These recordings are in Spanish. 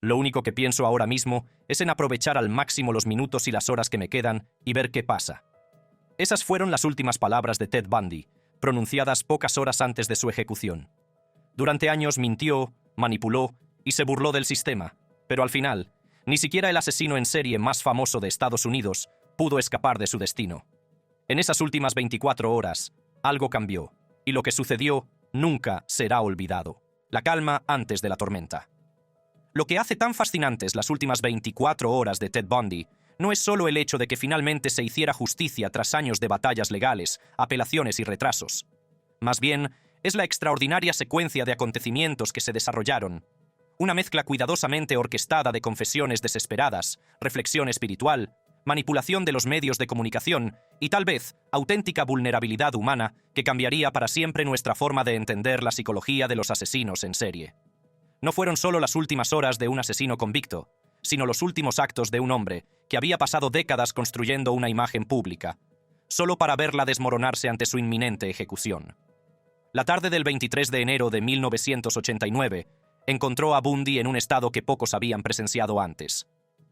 Lo único que pienso ahora mismo es en aprovechar al máximo los minutos y las horas que me quedan y ver qué pasa. Esas fueron las últimas palabras de Ted Bundy, pronunciadas pocas horas antes de su ejecución. Durante años mintió, manipuló y se burló del sistema, pero al final, ni siquiera el asesino en serie más famoso de Estados Unidos pudo escapar de su destino. En esas últimas 24 horas, algo cambió, y lo que sucedió nunca será olvidado. La calma antes de la tormenta. Lo que hace tan fascinantes las últimas 24 horas de Ted Bundy no es solo el hecho de que finalmente se hiciera justicia tras años de batallas legales, apelaciones y retrasos. Más bien, es la extraordinaria secuencia de acontecimientos que se desarrollaron. Una mezcla cuidadosamente orquestada de confesiones desesperadas, reflexión espiritual, manipulación de los medios de comunicación y tal vez auténtica vulnerabilidad humana que cambiaría para siempre nuestra forma de entender la psicología de los asesinos en serie. No fueron solo las últimas horas de un asesino convicto, sino los últimos actos de un hombre que había pasado décadas construyendo una imagen pública, solo para verla desmoronarse ante su inminente ejecución. La tarde del 23 de enero de 1989 encontró a Bundy en un estado que pocos habían presenciado antes.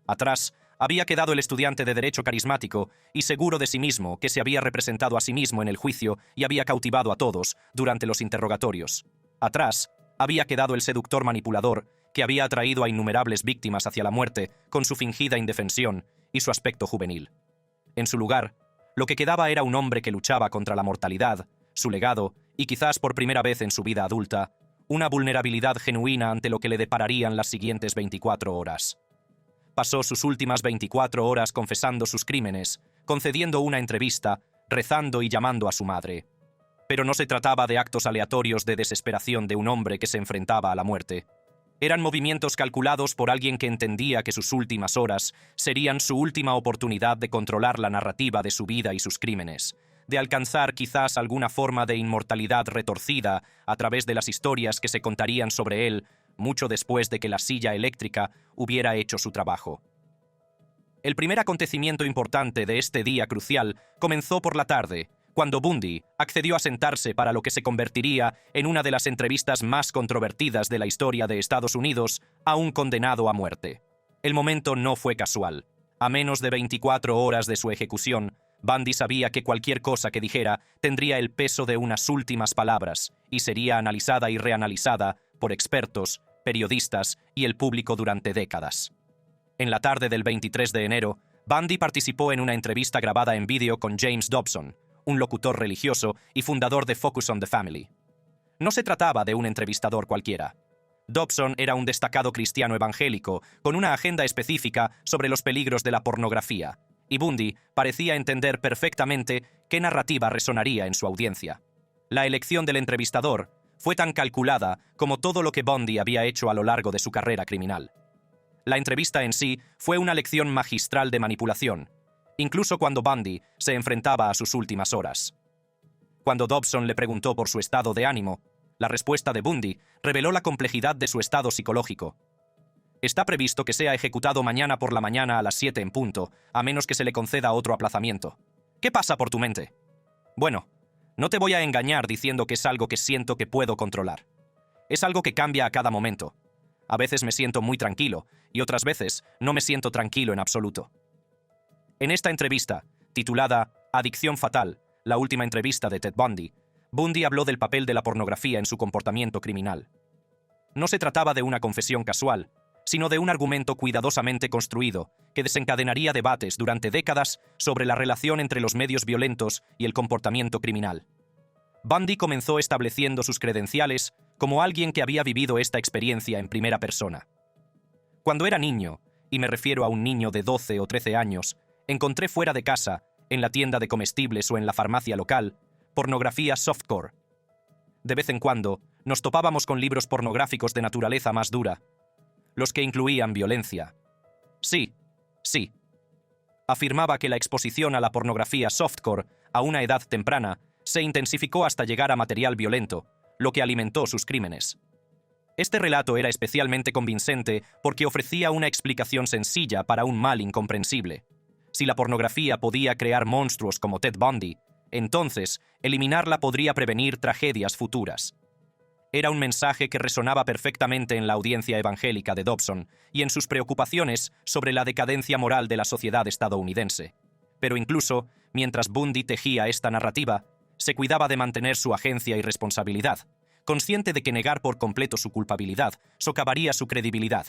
Atrás había quedado el estudiante de derecho carismático y seguro de sí mismo que se había representado a sí mismo en el juicio y había cautivado a todos durante los interrogatorios. Atrás había quedado el seductor manipulador que había atraído a innumerables víctimas hacia la muerte con su fingida indefensión y su aspecto juvenil. En su lugar, lo que quedaba era un hombre que luchaba contra la mortalidad, su legado y quizás por primera vez en su vida adulta, una vulnerabilidad genuina ante lo que le depararían las siguientes 24 horas. Pasó sus últimas 24 horas confesando sus crímenes, concediendo una entrevista, rezando y llamando a su madre. Pero no se trataba de actos aleatorios de desesperación de un hombre que se enfrentaba a la muerte. Eran movimientos calculados por alguien que entendía que sus últimas horas serían su última oportunidad de controlar la narrativa de su vida y sus crímenes, de alcanzar quizás alguna forma de inmortalidad retorcida a través de las historias que se contarían sobre él mucho después de que la silla eléctrica hubiera hecho su trabajo. El primer acontecimiento importante de este día crucial comenzó por la tarde, cuando Bundy accedió a sentarse para lo que se convertiría en una de las entrevistas más controvertidas de la historia de Estados Unidos a un condenado a muerte. El momento no fue casual. A menos de 24 horas de su ejecución, Bundy sabía que cualquier cosa que dijera tendría el peso de unas últimas palabras y sería analizada y reanalizada por expertos, periodistas y el público durante décadas. En la tarde del 23 de enero, Bundy participó en una entrevista grabada en vídeo con James Dobson, un locutor religioso y fundador de Focus on the Family. No se trataba de un entrevistador cualquiera. Dobson era un destacado cristiano evangélico con una agenda específica sobre los peligros de la pornografía, y Bundy parecía entender perfectamente qué narrativa resonaría en su audiencia. La elección del entrevistador fue tan calculada como todo lo que Bundy había hecho a lo largo de su carrera criminal. La entrevista en sí fue una lección magistral de manipulación, incluso cuando Bundy se enfrentaba a sus últimas horas. Cuando Dobson le preguntó por su estado de ánimo, la respuesta de Bundy reveló la complejidad de su estado psicológico. Está previsto que sea ejecutado mañana por la mañana a las 7 en punto, a menos que se le conceda otro aplazamiento. ¿Qué pasa por tu mente? Bueno, no te voy a engañar diciendo que es algo que siento que puedo controlar. Es algo que cambia a cada momento. A veces me siento muy tranquilo, y otras veces no me siento tranquilo en absoluto. En esta entrevista, titulada Adicción fatal, la última entrevista de Ted Bundy, Bundy habló del papel de la pornografía en su comportamiento criminal. No se trataba de una confesión casual, sino de un argumento cuidadosamente construido que desencadenaría debates durante décadas sobre la relación entre los medios violentos y el comportamiento criminal. Bundy comenzó estableciendo sus credenciales como alguien que había vivido esta experiencia en primera persona. Cuando era niño, y me refiero a un niño de 12 o 13 años, encontré fuera de casa, en la tienda de comestibles o en la farmacia local, pornografía softcore. De vez en cuando, nos topábamos con libros pornográficos de naturaleza más dura, los que incluían violencia. Sí. Afirmaba que la exposición a la pornografía softcore a una edad temprana se intensificó hasta llegar a material violento, lo que alimentó sus crímenes. Este relato era especialmente convincente porque ofrecía una explicación sencilla para un mal incomprensible. Si la pornografía podía crear monstruos como Ted Bundy, entonces eliminarla podría prevenir tragedias futuras. Era un mensaje que resonaba perfectamente en la audiencia evangélica de Dobson y en sus preocupaciones sobre la decadencia moral de la sociedad estadounidense. Pero incluso, mientras Bundy tejía esta narrativa, se cuidaba de mantener su agencia y responsabilidad, consciente de que negar por completo su culpabilidad socavaría su credibilidad.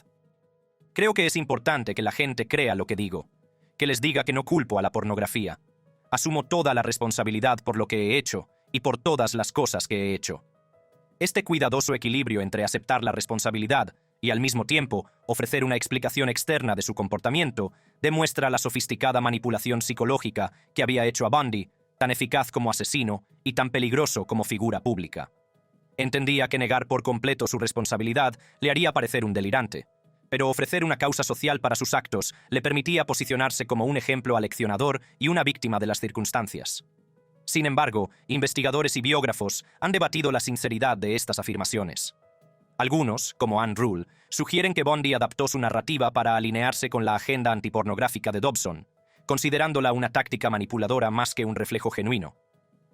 Creo que es importante que la gente crea lo que digo, que les diga que no culpo a la pornografía. Asumo toda la responsabilidad por lo que he hecho y por todas las cosas que he hecho. Este cuidadoso equilibrio entre aceptar la responsabilidad y al mismo tiempo ofrecer una explicación externa de su comportamiento demuestra la sofisticada manipulación psicológica que había hecho a Bundy, tan eficaz como asesino y tan peligroso como figura pública. Entendía que negar por completo su responsabilidad le haría parecer un delirante, pero ofrecer una causa social para sus actos le permitía posicionarse como un ejemplo aleccionador y una víctima de las circunstancias. Sin embargo, investigadores y biógrafos han debatido la sinceridad de estas afirmaciones. Algunos, como Ann Rule, sugieren que Bundy adaptó su narrativa para alinearse con la agenda antipornográfica de Dobson, considerándola una táctica manipuladora más que un reflejo genuino.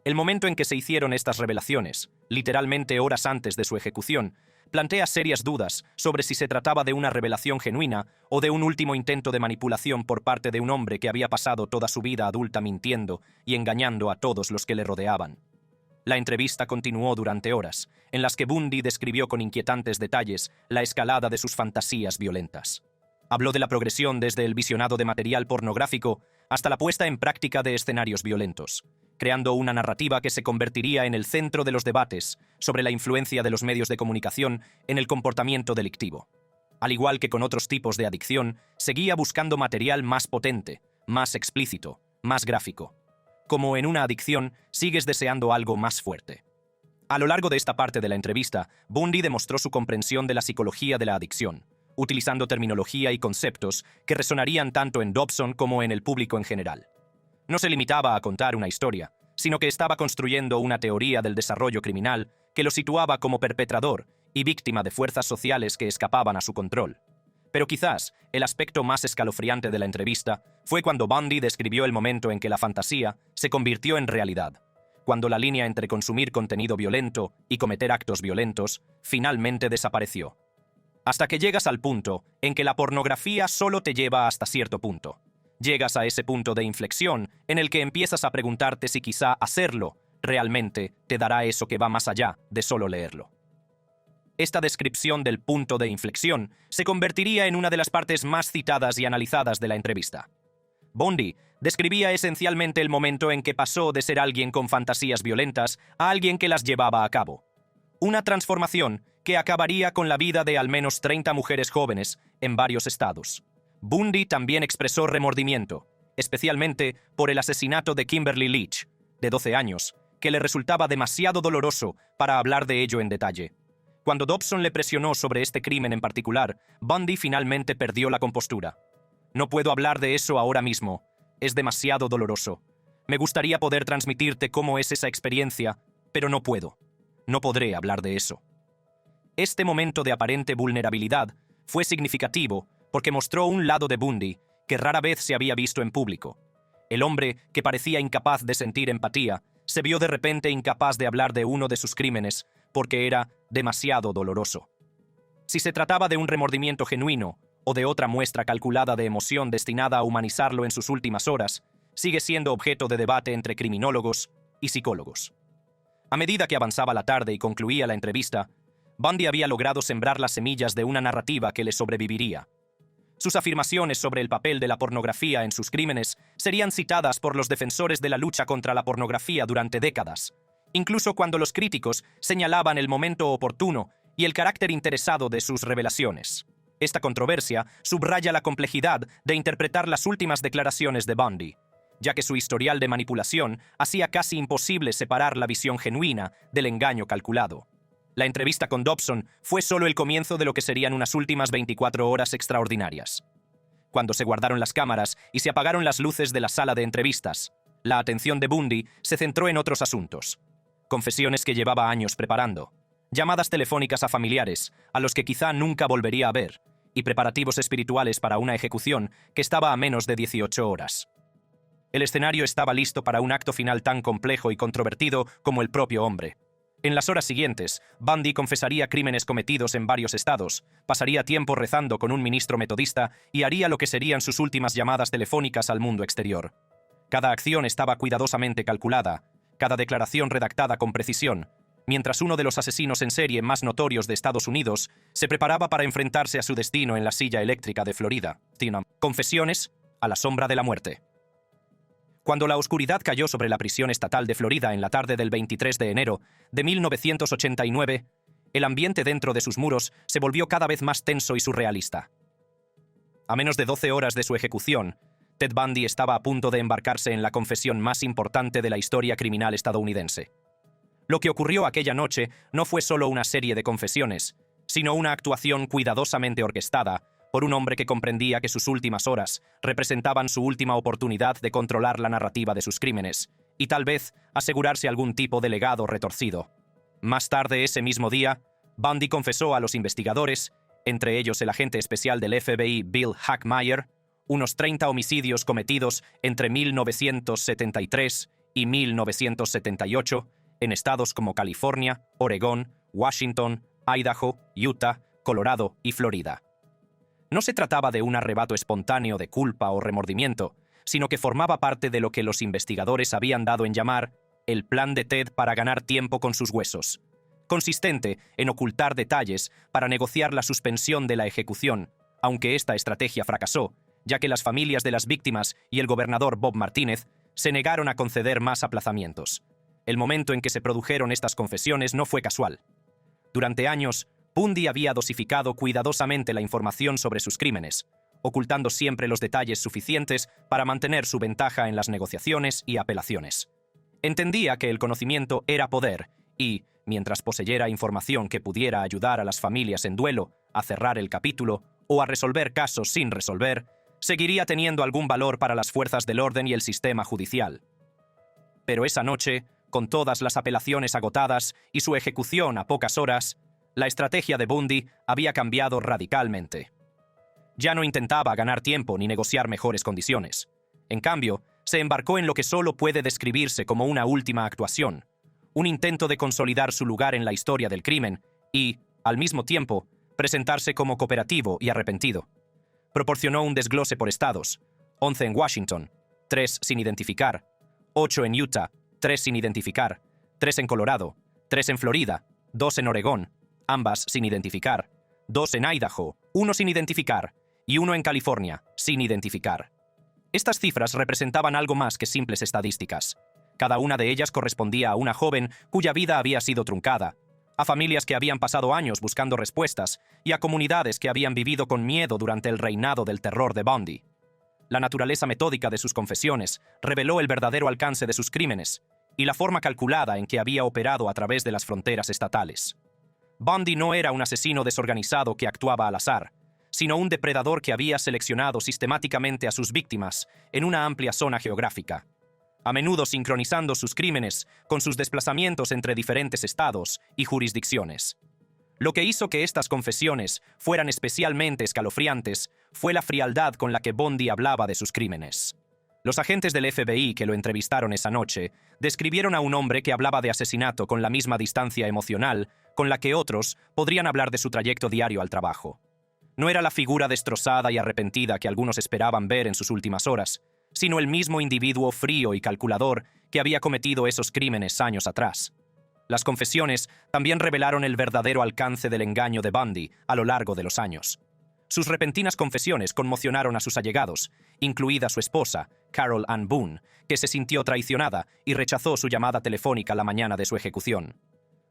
El momento en que se hicieron estas revelaciones, literalmente horas antes de su ejecución, plantea serias dudas sobre si se trataba de una revelación genuina o de un último intento de manipulación por parte de un hombre que había pasado toda su vida adulta mintiendo y engañando a todos los que le rodeaban. La entrevista continuó durante horas, en las que Bundy describió con inquietantes detalles la escalada de sus fantasías violentas. Habló de la progresión desde el visionado de material pornográfico hasta la puesta en práctica de escenarios violentos, creando una narrativa que se convertiría en el centro de los debates sobre la influencia de los medios de comunicación en el comportamiento delictivo. Al igual que con otros tipos de adicción, seguía buscando material más potente, más explícito, más gráfico. Como en una adicción, sigues deseando algo más fuerte. A lo largo de esta parte de la entrevista, Bundy demostró su comprensión de la psicología de la adicción, utilizando terminología y conceptos que resonarían tanto en Dobson como en el público en general. No se limitaba a contar una historia, sino que estaba construyendo una teoría del desarrollo criminal que lo situaba como perpetrador y víctima de fuerzas sociales que escapaban a su control. Pero quizás el aspecto más escalofriante de la entrevista fue cuando Bundy describió el momento en que la fantasía se convirtió en realidad, cuando la línea entre consumir contenido violento y cometer actos violentos finalmente desapareció. Hasta que llegas al punto en que la pornografía solo te lleva hasta cierto punto. Llegas a ese punto de inflexión en el que empiezas a preguntarte si quizá hacerlo realmente te dará eso que va más allá de solo leerlo. Esta descripción del punto de inflexión se convertiría en una de las partes más citadas y analizadas de la entrevista. Bundy describía esencialmente el momento en que pasó de ser alguien con fantasías violentas a alguien que las llevaba a cabo. Una transformación que acabaría con la vida de al menos 30 mujeres jóvenes en varios estados. Bundy también expresó remordimiento, especialmente por el asesinato de Kimberly Leach, de 12 años, que le resultaba demasiado doloroso para hablar de ello en detalle. Cuando Dobson le presionó sobre este crimen en particular, Bundy finalmente perdió la compostura. No puedo hablar de eso ahora mismo. Es demasiado doloroso. Me gustaría poder transmitirte cómo es esa experiencia, pero no puedo. No podré hablar de eso. Este momento de aparente vulnerabilidad fue significativo porque mostró un lado de Bundy que rara vez se había visto en público. El hombre, que parecía incapaz de sentir empatía, se vio de repente incapaz de hablar de uno de sus crímenes porque era demasiado doloroso. Si se trataba de un remordimiento genuino o de otra muestra calculada de emoción destinada a humanizarlo en sus últimas horas, sigue siendo objeto de debate entre criminólogos y psicólogos. A medida que avanzaba la tarde y concluía la entrevista, Bundy había logrado sembrar las semillas de una narrativa que le sobreviviría. Sus afirmaciones sobre el papel de la pornografía en sus crímenes serían citadas por los defensores de la lucha contra la pornografía durante décadas, incluso cuando los críticos señalaban el momento oportuno y el carácter interesado de sus revelaciones. Esta controversia subraya la complejidad de interpretar las últimas declaraciones de Bundy, ya que su historial de manipulación hacía casi imposible separar la visión genuina del engaño calculado. La entrevista con Dobson fue solo el comienzo de lo que serían unas últimas 24 horas extraordinarias. Cuando se guardaron las cámaras y se apagaron las luces de la sala de entrevistas, la atención de Bundy se centró en otros asuntos. Confesiones que llevaba años preparando, llamadas telefónicas a familiares, a los que quizá nunca volvería a ver, y preparativos espirituales para una ejecución que estaba a menos de 18 horas. El escenario estaba listo para un acto final tan complejo y controvertido como el propio hombre. En las horas siguientes, Bundy confesaría crímenes cometidos en varios estados, pasaría tiempo rezando con un ministro metodista y haría lo que serían sus últimas llamadas telefónicas al mundo exterior. Cada acción estaba cuidadosamente calculada, cada declaración redactada con precisión, mientras uno de los asesinos en serie más notorios de Estados Unidos se preparaba para enfrentarse a su destino en la silla eléctrica de Florida. Confesiones a la sombra de la muerte. Cuando la oscuridad cayó sobre la prisión estatal de Florida en la tarde del 23 de enero de 1989, el ambiente dentro de sus muros se volvió cada vez más tenso y surrealista. A menos de 12 horas de su ejecución, Ted Bundy estaba a punto de embarcarse en la confesión más importante de la historia criminal estadounidense. Lo que ocurrió aquella noche no fue solo una serie de confesiones, sino una actuación cuidadosamente orquestada por un hombre que comprendía que sus últimas horas representaban su última oportunidad de controlar la narrativa de sus crímenes y tal vez asegurarse algún tipo de legado retorcido. Más tarde ese mismo día, Bundy confesó a los investigadores, entre ellos el agente especial del FBI Bill Hackmeyer, unos 30 homicidios cometidos entre 1973 y 1978 en estados como California, Oregón, Washington, Idaho, Utah, Colorado y Florida. No se trataba de un arrebato espontáneo de culpa o remordimiento, sino que formaba parte de lo que los investigadores habían dado en llamar el plan de Ted para ganar tiempo con sus huesos, consistente en ocultar detalles para negociar la suspensión de la ejecución, aunque esta estrategia fracasó, ya que las familias de las víctimas y el gobernador Bob Martínez se negaron a conceder más aplazamientos. El momento en que se produjeron estas confesiones no fue casual. Durante años, Bundy había dosificado cuidadosamente la información sobre sus crímenes, ocultando siempre los detalles suficientes para mantener su ventaja en las negociaciones y apelaciones. Entendía que el conocimiento era poder y, mientras poseyera información que pudiera ayudar a las familias en duelo a cerrar el capítulo o a resolver casos sin resolver, seguiría teniendo algún valor para las fuerzas del orden y el sistema judicial. Pero esa noche, con todas las apelaciones agotadas y su ejecución a pocas horas, la estrategia de Bundy había cambiado radicalmente. Ya no intentaba ganar tiempo ni negociar mejores condiciones. En cambio, se embarcó en lo que solo puede describirse como una última actuación, un intento de consolidar su lugar en la historia del crimen y, al mismo tiempo, presentarse como cooperativo y arrepentido. Proporcionó un desglose por estados: 11 en Washington, 3 sin identificar, 8 en Utah, 3 sin identificar, 3 en Colorado, 3 en Florida, 2 en Oregón, ambas sin identificar, 2 en Idaho, 1 sin identificar, y 1 en California, sin identificar. Estas cifras representaban algo más que simples estadísticas. Cada una de ellas correspondía a una joven cuya vida había sido truncada, a familias que habían pasado años buscando respuestas y a comunidades que habían vivido con miedo durante el reinado del terror de Bundy. La naturaleza metódica de sus confesiones reveló el verdadero alcance de sus crímenes y la forma calculada en que había operado a través de las fronteras estatales. Bundy no era un asesino desorganizado que actuaba al azar, sino un depredador que había seleccionado sistemáticamente a sus víctimas en una amplia zona geográfica, a menudo sincronizando sus crímenes con sus desplazamientos entre diferentes estados y jurisdicciones. Lo que hizo que estas confesiones fueran especialmente escalofriantes fue la frialdad con la que Bundy hablaba de sus crímenes. Los agentes del FBI que lo entrevistaron esa noche describieron a un hombre que hablaba de asesinato con la misma distancia emocional con la que otros podrían hablar de su trayecto diario al trabajo. No era la figura destrozada y arrepentida que algunos esperaban ver en sus últimas horas, sino el mismo individuo frío y calculador que había cometido esos crímenes años atrás. Las confesiones también revelaron el verdadero alcance del engaño de Bundy a lo largo de los años. Sus repentinas confesiones conmocionaron a sus allegados, incluida su esposa, Carol Ann Boone, que se sintió traicionada y rechazó su llamada telefónica la mañana de su ejecución.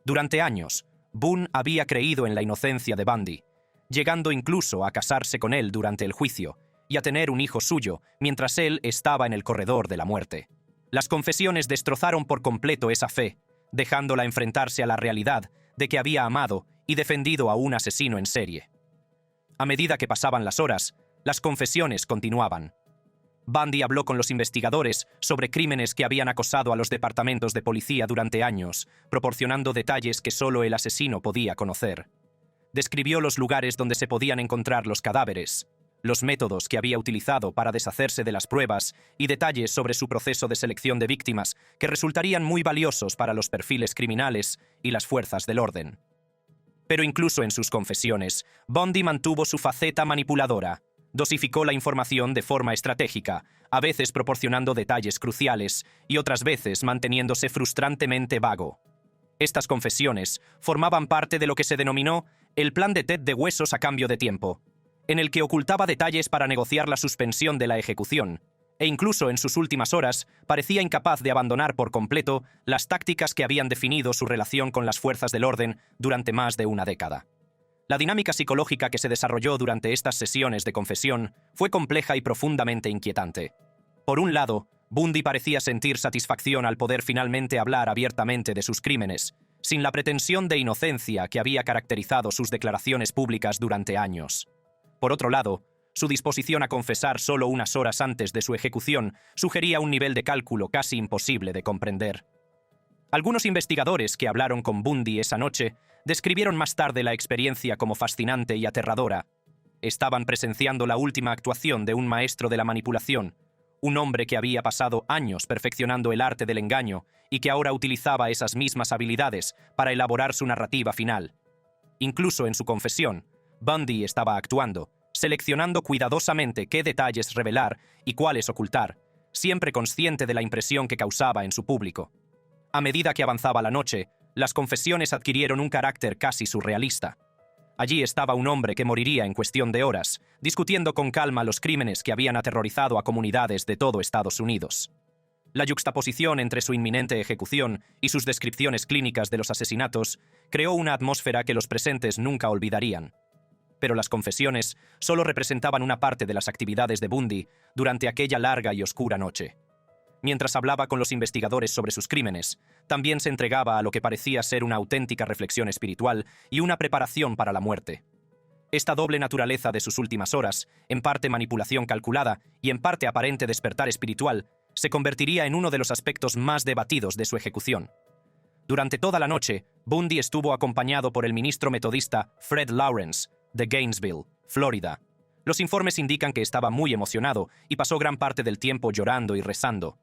Durante años, Boone había creído en la inocencia de Bundy, llegando incluso a casarse con él durante el juicio y a tener un hijo suyo mientras él estaba en el corredor de la muerte. Las confesiones destrozaron por completo esa fe, dejándola enfrentarse a la realidad de que había amado y defendido a un asesino en serie. A medida que pasaban las horas, las confesiones continuaban. Bundy habló con los investigadores sobre crímenes que habían acosado a los departamentos de policía durante años, proporcionando detalles que solo el asesino podía conocer. Describió los lugares donde se podían encontrar los cadáveres, los métodos que había utilizado para deshacerse de las pruebas y detalles sobre su proceso de selección de víctimas que resultarían muy valiosos para los perfiles criminales y las fuerzas del orden. Pero incluso en sus confesiones, Bundy mantuvo su faceta manipuladora. Dosificó la información de forma estratégica, a veces proporcionando detalles cruciales y otras veces manteniéndose frustrantemente vago. Estas confesiones formaban parte de lo que se denominó el plan de Ted de huesos a cambio de tiempo, en el que ocultaba detalles para negociar la suspensión de la ejecución, e incluso en sus últimas horas parecía incapaz de abandonar por completo las tácticas que habían definido su relación con las fuerzas del orden durante más de una década. La dinámica psicológica que se desarrolló durante estas sesiones de confesión fue compleja y profundamente inquietante. Por un lado, Bundy parecía sentir satisfacción al poder finalmente hablar abiertamente de sus crímenes, sin la pretensión de inocencia que había caracterizado sus declaraciones públicas durante años. Por otro lado, su disposición a confesar solo unas horas antes de su ejecución sugería un nivel de cálculo casi imposible de comprender. Algunos investigadores que hablaron con Bundy esa noche describieron más tarde la experiencia como fascinante y aterradora. Estaban presenciando la última actuación de un maestro de la manipulación, un hombre que había pasado años perfeccionando el arte del engaño y que ahora utilizaba esas mismas habilidades para elaborar su narrativa final. Incluso en su confesión, Bundy estaba actuando, seleccionando cuidadosamente qué detalles revelar y cuáles ocultar, siempre consciente de la impresión que causaba en su público. A medida que avanzaba la noche, las confesiones adquirieron un carácter casi surrealista. Allí estaba un hombre que moriría en cuestión de horas, discutiendo con calma los crímenes que habían aterrorizado a comunidades de todo Estados Unidos. La yuxtaposición entre su inminente ejecución y sus descripciones clínicas de los asesinatos creó una atmósfera que los presentes nunca olvidarían. Pero las confesiones solo representaban una parte de las actividades de Bundy durante aquella larga y oscura noche. Mientras hablaba con los investigadores sobre sus crímenes, también se entregaba a lo que parecía ser una auténtica reflexión espiritual y una preparación para la muerte. Esta doble naturaleza de sus últimas horas, en parte manipulación calculada y en parte aparente despertar espiritual, se convertiría en uno de los aspectos más debatidos de su ejecución. Durante toda la noche, Bundy estuvo acompañado por el ministro metodista Fred Lawrence, de Gainesville, Florida. Los informes indican que estaba muy emocionado y pasó gran parte del tiempo llorando y rezando.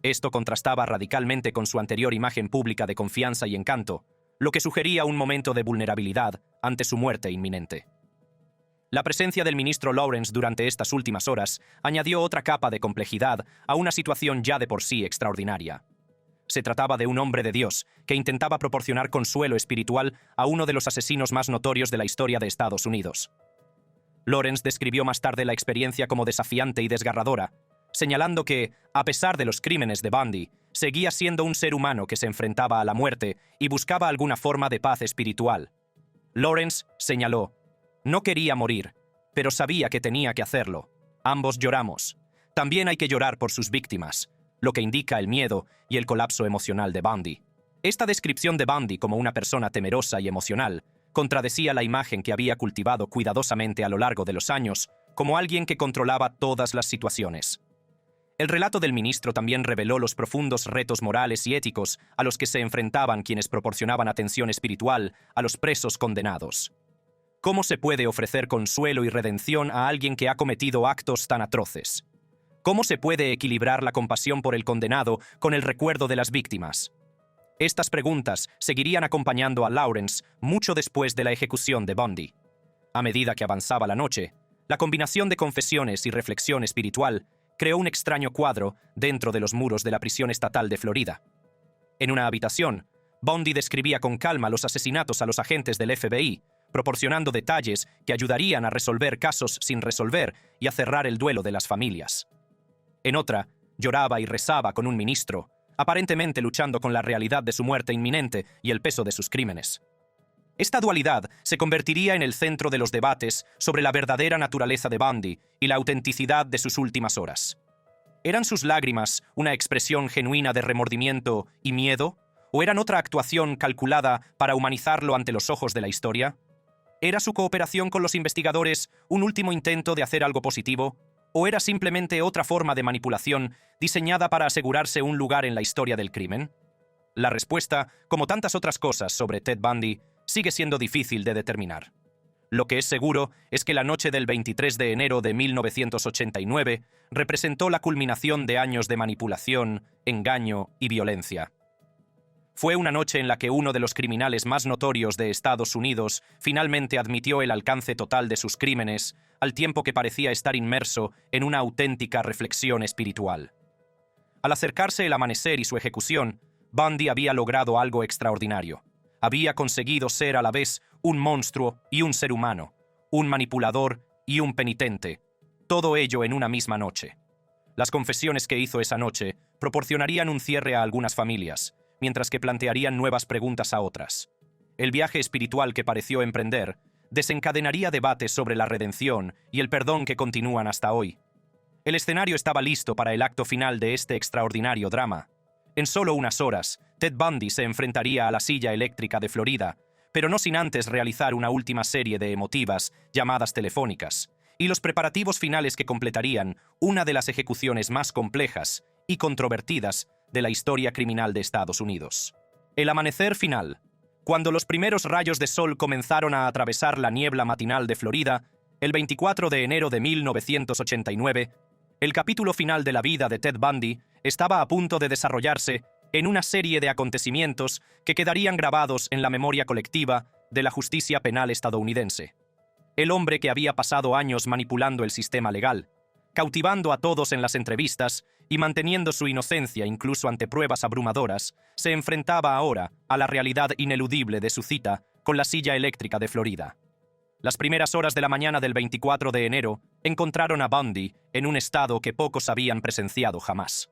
Esto contrastaba radicalmente con su anterior imagen pública de confianza y encanto, lo que sugería un momento de vulnerabilidad ante su muerte inminente. La presencia del ministro Lawrence durante estas últimas horas añadió otra capa de complejidad a una situación ya de por sí extraordinaria. Se trataba de un hombre de Dios que intentaba proporcionar consuelo espiritual a uno de los asesinos más notorios de la historia de Estados Unidos. Lawrence describió más tarde la experiencia como desafiante y desgarradora, señalando que, a pesar de los crímenes de Bundy, seguía siendo un ser humano que se enfrentaba a la muerte y buscaba alguna forma de paz espiritual. Lawrence señaló: "No quería morir, pero sabía que tenía que hacerlo. Ambos lloramos. También hay que llorar por sus víctimas", lo que indica el miedo y el colapso emocional de Bundy. Esta descripción de Bundy como una persona temerosa y emocional contradecía la imagen que había cultivado cuidadosamente a lo largo de los años como alguien que controlaba todas las situaciones. El relato del ministro también reveló los profundos retos morales y éticos a los que se enfrentaban quienes proporcionaban atención espiritual a los presos condenados. ¿Cómo se puede ofrecer consuelo y redención a alguien que ha cometido actos tan atroces? ¿Cómo se puede equilibrar la compasión por el condenado con el recuerdo de las víctimas? Estas preguntas seguirían acompañando a Lawrence mucho después de la ejecución de Bundy. A medida que avanzaba la noche, la combinación de confesiones y reflexión espiritual creó un extraño cuadro dentro de los muros de la prisión estatal de Florida. En una habitación, Bundy describía con calma los asesinatos a los agentes del FBI, proporcionando detalles que ayudarían a resolver casos sin resolver y a cerrar el duelo de las familias. En otra, lloraba y rezaba con un ministro, aparentemente luchando con la realidad de su muerte inminente y el peso de sus crímenes. Esta dualidad se convertiría en el centro de los debates sobre la verdadera naturaleza de Bundy y la autenticidad de sus últimas horas. ¿Eran sus lágrimas una expresión genuina de remordimiento y miedo? ¿O eran otra actuación calculada para humanizarlo ante los ojos de la historia? ¿Era su cooperación con los investigadores un último intento de hacer algo positivo? ¿O era simplemente otra forma de manipulación diseñada para asegurarse un lugar en la historia del crimen? La respuesta, como tantas otras cosas sobre Ted Bundy, sigue siendo difícil de determinar. Lo que es seguro es que la noche del 23 de enero de 1989 representó la culminación de años de manipulación, engaño y violencia. Fue una noche en la que uno de los criminales más notorios de Estados Unidos finalmente admitió el alcance total de sus crímenes, al tiempo que parecía estar inmerso en una auténtica reflexión espiritual. Al acercarse el amanecer y su ejecución, Bundy había logrado algo extraordinario. Había conseguido ser a la vez un monstruo y un ser humano, un manipulador y un penitente, todo ello en una misma noche. Las confesiones que hizo esa noche proporcionarían un cierre a algunas familias, mientras que plantearían nuevas preguntas a otras. El viaje espiritual que pareció emprender desencadenaría debates sobre la redención y el perdón que continúan hasta hoy. El escenario estaba listo para el acto final de este extraordinario drama. En solo unas horas, Ted Bundy se enfrentaría a la silla eléctrica de Florida, pero no sin antes realizar una última serie de emotivas llamadas telefónicas, y los preparativos finales que completarían una de las ejecuciones más complejas y controvertidas de la historia criminal de Estados Unidos. El amanecer final. Cuando los primeros rayos de sol comenzaron a atravesar la niebla matinal de Florida, el 24 de enero de 1989, el capítulo final de la vida de Ted Bundy estaba a punto de desarrollarse en una serie de acontecimientos que quedarían grabados en la memoria colectiva de la justicia penal estadounidense. El hombre que había pasado años manipulando el sistema legal, cautivando a todos en las entrevistas y manteniendo su inocencia incluso ante pruebas abrumadoras, se enfrentaba ahora a la realidad ineludible de su cita con la silla eléctrica de Florida. Las primeras horas de la mañana del 24 de enero encontraron a Bundy en un estado que pocos habían presenciado jamás.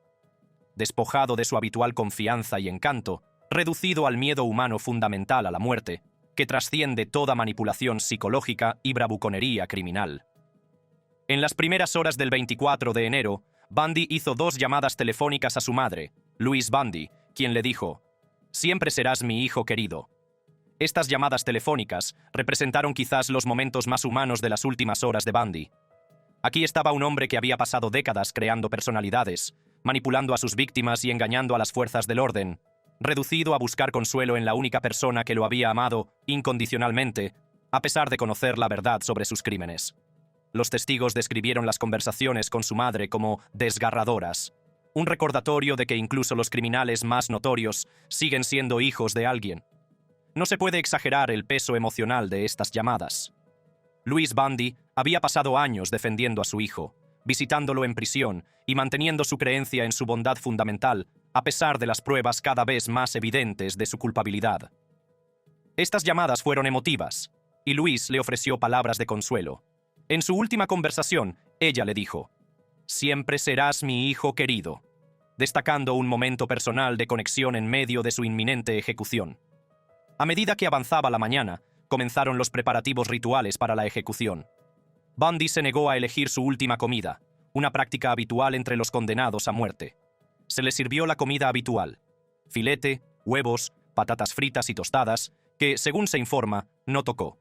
Despojado de su habitual confianza y encanto, reducido al miedo humano fundamental a la muerte, que trasciende toda manipulación psicológica y bravuconería criminal. En las primeras horas del 24 de enero, Bundy hizo 2 llamadas telefónicas a su madre, Louise Bundy, quien le dijo: «Siempre serás mi hijo querido». Estas llamadas telefónicas representaron quizás los momentos más humanos de las últimas horas de Bundy. Aquí estaba un hombre que había pasado décadas creando personalidades, manipulando a sus víctimas y engañando a las fuerzas del orden, reducido a buscar consuelo en la única persona que lo había amado incondicionalmente, a pesar de conocer la verdad sobre sus crímenes. Los testigos describieron las conversaciones con su madre como desgarradoras, un recordatorio de que incluso los criminales más notorios siguen siendo hijos de alguien. No se puede exagerar el peso emocional de estas llamadas. Louise Bundy había pasado años defendiendo a su hijo, visitándolo en prisión y manteniendo su creencia en su bondad fundamental, a pesar de las pruebas cada vez más evidentes de su culpabilidad. Estas llamadas fueron emotivas, y Louise le ofreció palabras de consuelo. En su última conversación, ella le dijo: «Siempre serás mi hijo querido», destacando un momento personal de conexión en medio de su inminente ejecución. A medida que avanzaba la mañana, comenzaron los preparativos rituales para la ejecución. Bundy se negó a elegir su última comida, una práctica habitual entre los condenados a muerte. Se le sirvió la comida habitual: filete, huevos, patatas fritas y tostadas, que, según se informa, no tocó.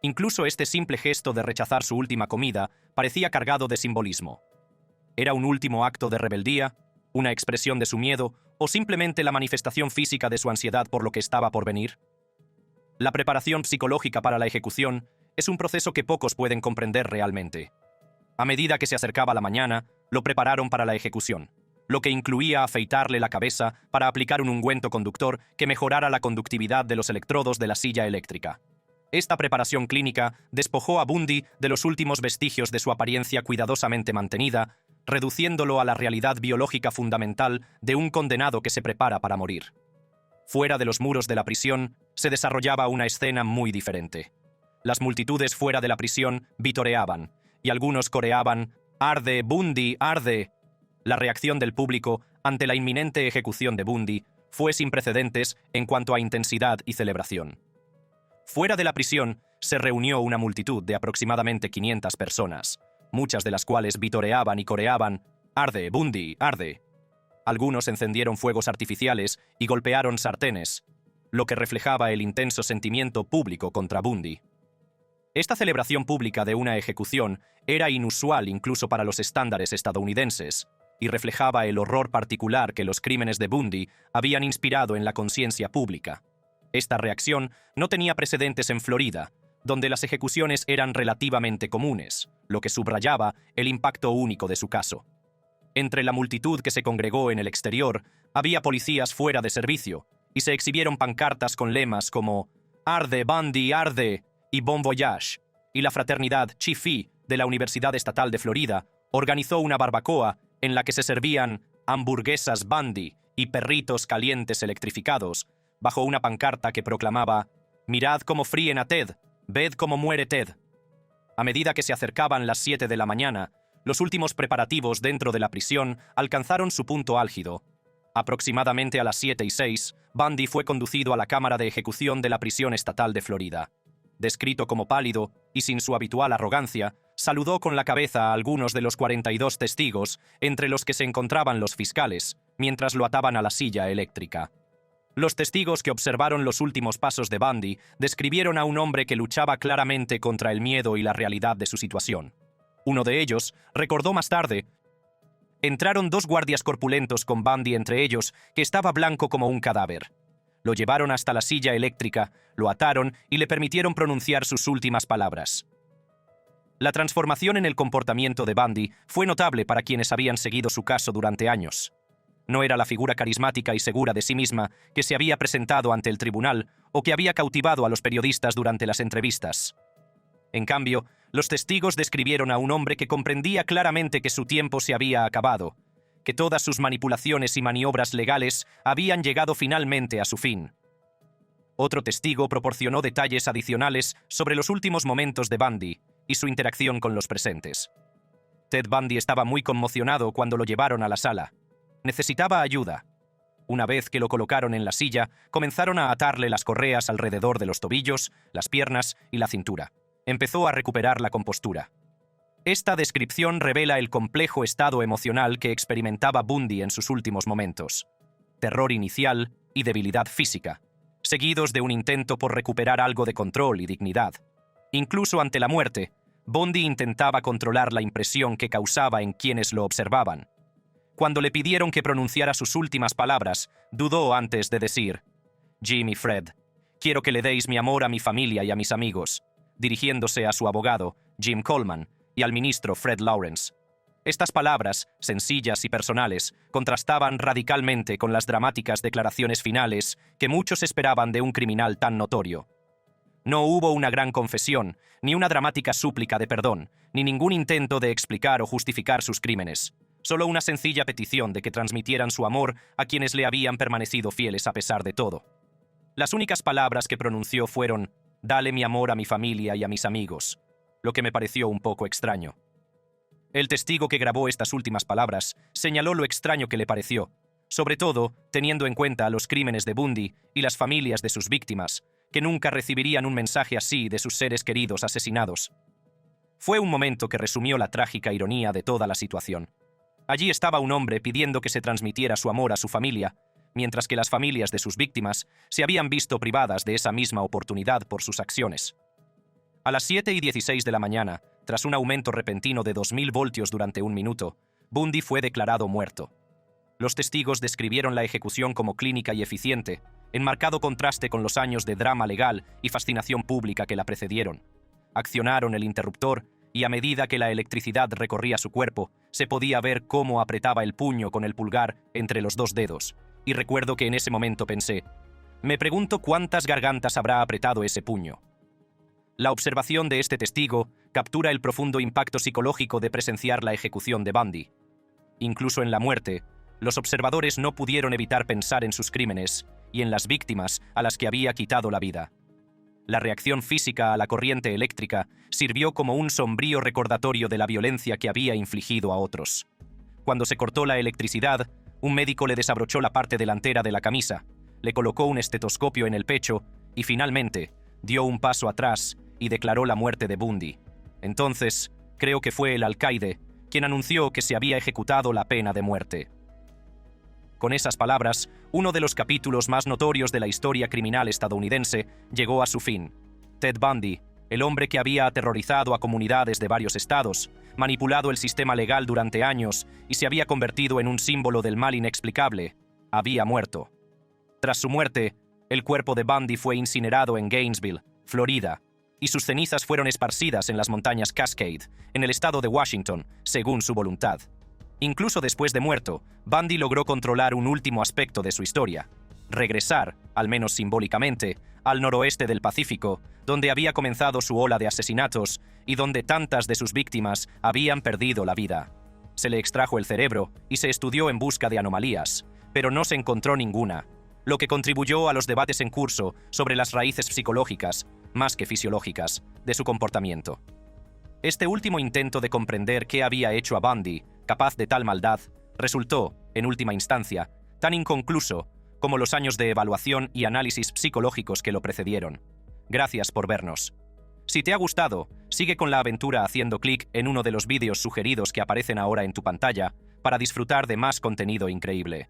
Incluso este simple gesto de rechazar su última comida parecía cargado de simbolismo. ¿Era un último acto de rebeldía, una expresión de su miedo o simplemente la manifestación física de su ansiedad por lo que estaba por venir? La preparación psicológica para la ejecución es un proceso que pocos pueden comprender realmente. A medida que se acercaba la mañana, lo prepararon para la ejecución, lo que incluía afeitarle la cabeza para aplicar un ungüento conductor que mejorara la conductividad de los electrodos de la silla eléctrica. Esta preparación clínica despojó a Bundy de los últimos vestigios de su apariencia cuidadosamente mantenida, reduciéndolo a la realidad biológica fundamental de un condenado que se prepara para morir. Fuera de los muros de la prisión, se desarrollaba una escena muy diferente. Las multitudes fuera de la prisión vitoreaban, y algunos coreaban: «¡Arde, Bundy, arde!». La reacción del público ante la inminente ejecución de Bundy fue sin precedentes en cuanto a intensidad y celebración. Fuera de la prisión se reunió una multitud de aproximadamente 500 personas, muchas de las cuales vitoreaban y coreaban: «¡Arde, Bundy, arde!». Algunos encendieron fuegos artificiales y golpearon sartenes, lo que reflejaba el intenso sentimiento público contra Bundy. Esta celebración pública de una ejecución era inusual incluso para los estándares estadounidenses, y reflejaba el horror particular que los crímenes de Bundy habían inspirado en la conciencia pública. Esta reacción no tenía precedentes en Florida, donde las ejecuciones eran relativamente comunes, lo que subrayaba el impacto único de su caso. Entre la multitud que se congregó en el exterior, había policías fuera de servicio, y se exhibieron pancartas con lemas como «Arde, Bundy, arde» y «Bon voyage», y la fraternidad Chi Phi de la Universidad Estatal de Florida organizó una barbacoa en la que se servían hamburguesas Bundy y perritos calientes electrificados, bajo una pancarta que proclamaba «Mirad cómo fríen a Ted, ved cómo muere Ted». A medida que se acercaban las 7 de la mañana, los últimos preparativos dentro de la prisión alcanzaron su punto álgido. Aproximadamente a las 7:06, Bundy fue conducido a la cámara de ejecución de la prisión estatal de Florida. Descrito como pálido y sin su habitual arrogancia, saludó con la cabeza a algunos de los 42 testigos, entre los que se encontraban los fiscales, mientras lo ataban a la silla eléctrica. Los testigos que observaron los últimos pasos de Bundy describieron a un hombre que luchaba claramente contra el miedo y la realidad de su situación. Uno de ellos recordó más tarde: entraron 2 guardias corpulentos con Bundy entre ellos, que estaba blanco como un cadáver. Lo llevaron hasta la silla eléctrica, lo ataron y le permitieron pronunciar sus últimas palabras. La transformación en el comportamiento de Bundy fue notable para quienes habían seguido su caso durante años. No era la figura carismática y segura de sí misma que se había presentado ante el tribunal o que había cautivado a los periodistas durante las entrevistas. En cambio, los testigos describieron a un hombre que comprendía claramente que su tiempo se había acabado, que todas sus manipulaciones y maniobras legales habían llegado finalmente a su fin. Otro testigo proporcionó detalles adicionales sobre los últimos momentos de Bundy y su interacción con los presentes. Ted Bundy estaba muy conmocionado cuando lo llevaron a la sala. Necesitaba ayuda. Una vez que lo colocaron en la silla, comenzaron a atarle las correas alrededor de los tobillos, las piernas y la cintura. Empezó a recuperar la compostura. Esta descripción revela el complejo estado emocional que experimentaba Bundy en sus últimos momentos. Terror inicial y debilidad física, seguidos de un intento por recuperar algo de control y dignidad. Incluso ante la muerte, Bundy intentaba controlar la impresión que causaba en quienes lo observaban. Cuando le pidieron que pronunciara sus últimas palabras, dudó antes de decir: «Jim y Fred, quiero que le deis mi amor a mi familia y a mis amigos», dirigiéndose a su abogado, Jim Coleman, y al ministro Fred Lawrence. Estas palabras, sencillas y personales, contrastaban radicalmente con las dramáticas declaraciones finales que muchos esperaban de un criminal tan notorio. No hubo una gran confesión, ni una dramática súplica de perdón, ni ningún intento de explicar o justificar sus crímenes. Solo una sencilla petición de que transmitieran su amor a quienes le habían permanecido fieles a pesar de todo. Las únicas palabras que pronunció fueron: «Dale mi amor a mi familia y a mis amigos», lo que me pareció un poco extraño. El testigo que grabó estas últimas palabras señaló lo extraño que le pareció, sobre todo teniendo en cuenta los crímenes de Bundy y las familias de sus víctimas, que nunca recibirían un mensaje así de sus seres queridos asesinados. Fue un momento que resumió la trágica ironía de toda la situación. Allí estaba un hombre pidiendo que se transmitiera su amor a su familia, mientras que las familias de sus víctimas se habían visto privadas de esa misma oportunidad por sus acciones. A las 7:16 de la mañana, tras un aumento repentino de 2000 voltios durante un minuto, Bundy fue declarado muerto. Los testigos describieron la ejecución como clínica y eficiente, en marcado contraste con los años de drama legal y fascinación pública que la precedieron. Accionaron el interruptor y a medida que la electricidad recorría su cuerpo, se podía ver cómo apretaba el puño con el pulgar entre los 2 dedos. Y recuerdo que en ese momento pensé: me pregunto cuántas gargantas habrá apretado ese puño. La observación de este testigo captura el profundo impacto psicológico de presenciar la ejecución de Bundy. Incluso en la muerte, los observadores no pudieron evitar pensar en sus crímenes y en las víctimas a las que había quitado la vida. La reacción física a la corriente eléctrica sirvió como un sombrío recordatorio de la violencia que había infligido a otros. Cuando se cortó la electricidad, un médico le desabrochó la parte delantera de la camisa, le colocó un estetoscopio en el pecho y finalmente dio un paso atrás y declaró la muerte de Bundy. Entonces, creo que fue el alcaide quien anunció que se había ejecutado la pena de muerte. Con esas palabras, uno de los capítulos más notorios de la historia criminal estadounidense llegó a su fin. Ted Bundy, el hombre que había aterrorizado a comunidades de varios estados, manipulado el sistema legal durante años y se había convertido en un símbolo del mal inexplicable, había muerto. Tras su muerte, el cuerpo de Bundy fue incinerado en Gainesville, Florida, y sus cenizas fueron esparcidas en las montañas Cascade, en el estado de Washington, según su voluntad. Incluso después de muerto, Bundy logró controlar un último aspecto de su historia: regresar, al menos simbólicamente, al noroeste del Pacífico, donde había comenzado su ola de asesinatos y donde tantas de sus víctimas habían perdido la vida. Se le extrajo el cerebro y se estudió en busca de anomalías, pero no se encontró ninguna, lo que contribuyó a los debates en curso sobre las raíces psicológicas, más que fisiológicas, de su comportamiento. Este último intento de comprender qué había hecho a Bundy capaz de tal maldad resultó, en última instancia, tan inconcluso como los años de evaluación y análisis psicológicos que lo precedieron. Gracias por vernos. Si te ha gustado, sigue con la aventura haciendo clic en uno de los vídeos sugeridos que aparecen ahora en tu pantalla para disfrutar de más contenido increíble.